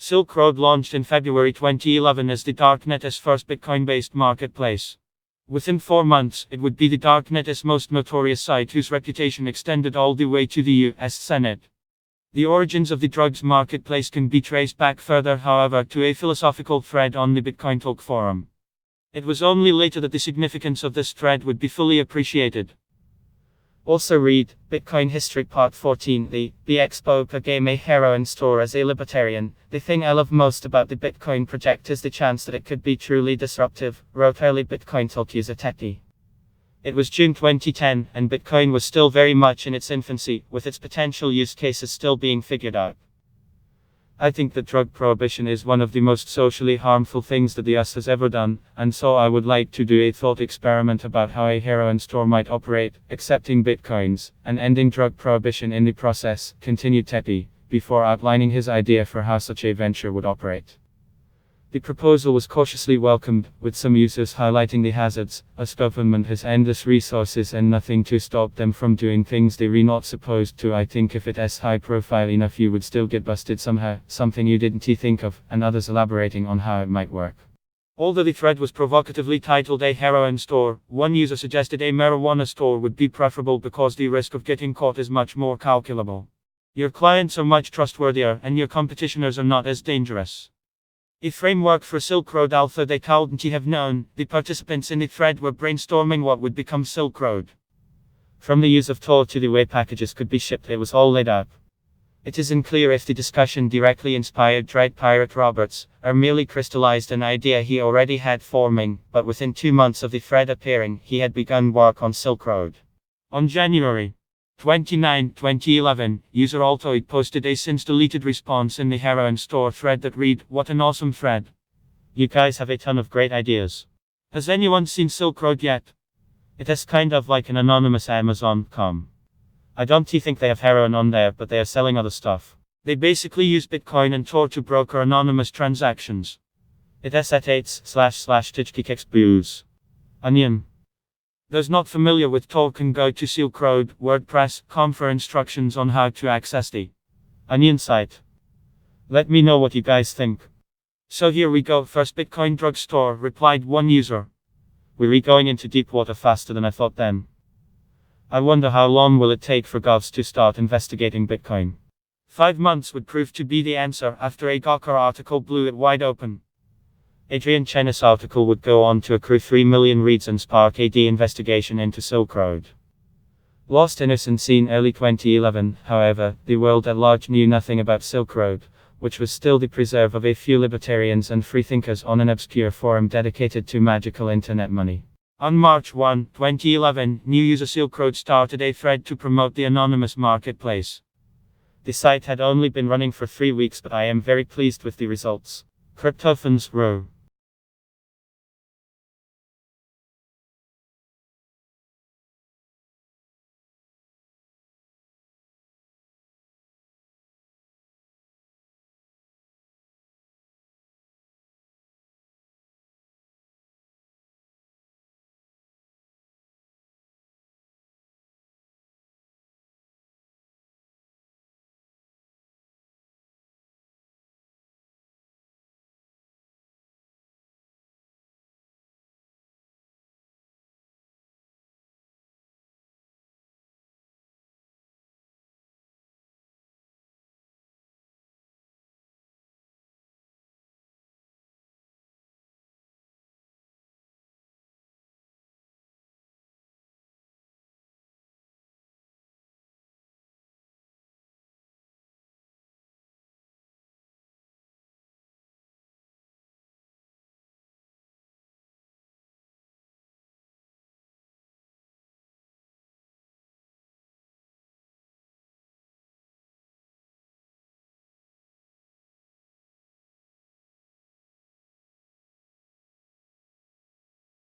Silk Road launched in February 2011 as the Darknet's first Bitcoin-based marketplace. Within 4 months, it would be the Darknet's most notorious site whose reputation extended all the way to the US Senate. The origins of the drugs marketplace can be traced back further, however, to a philosophical thread on the Bitcoin Talk forum. It was only later that the significance of this thread would be fully appreciated. Also read, Bitcoin History Part 14. The Expo became a heroin store as a libertarian. The thing I love most about the Bitcoin project is the chance that it could be truly disruptive, wrote early Bitcoin Talk user Techie. It was June 2010, and Bitcoin was still very much in its infancy, with its potential use cases still being figured out. I think that drug prohibition is one of the most socially harmful things that the US has ever done, and so I would like to do a thought experiment about how a heroin store might operate, accepting bitcoins, and ending drug prohibition in the process, continued Tepe, before outlining his idea for how such a venture would operate. The proposal was cautiously welcomed, with some users highlighting the hazards. Us government has endless resources and nothing to stop them from doing things they're not supposed to. I think if it's high profile enough you would still get busted somehow, something you didn't think of, and others elaborating on how it might work. Although the thread was provocatively titled a heroin store, one user suggested a marijuana store would be preferable because the risk of getting caught is much more calculable. Your clients are much trustworthier and your competitors are not as dangerous. A framework for Silk Road Alpha they couldn't have known. The participants in the thread were brainstorming what would become Silk Road. From the use of Tor to the way packages could be shipped, it was all laid out. It is unclear if the discussion directly inspired Dread Pirate Roberts, or merely crystallized an idea he already had forming, but within 2 months of the thread appearing, he had begun work on Silk Road. On January 29, 2011, user Altoid posted a since-deleted response in the heroin store thread that read, "What an awesome thread. You guys have a ton of great ideas. Has anyone seen Silk Road yet? It is kind of like an anonymous Amazon.com. I don't think they have heroin on there, but they are selling other stuff. They basically use Bitcoin and Tor to broker anonymous transactions. It is at 8//tijkikexbooze. Onion. Those not familiar with Tor can go to Silk Road, WordPress.com for instructions on how to access the Onion site. Let me know what you guys think." So here we go, first Bitcoin drugstore, replied one user. We're going into deep water faster than I thought then. I wonder how long will it take for govs to start investigating Bitcoin. 5 months would prove to be the answer after a Gawker article blew it wide open. Adrian Chen's article would go on to accrue 3 million reads and spark a investigation into Silk Road. Lost innocence in early 2011, however, the world at large knew nothing about Silk Road, which was still the preserve of a few libertarians and freethinkers on an obscure forum dedicated to magical internet money. On March 1, 2011, new user Silk Road started a thread to promote the anonymous marketplace. The site had only been running for 3 weeks, but I am very pleased with the results. CryptoFans Row.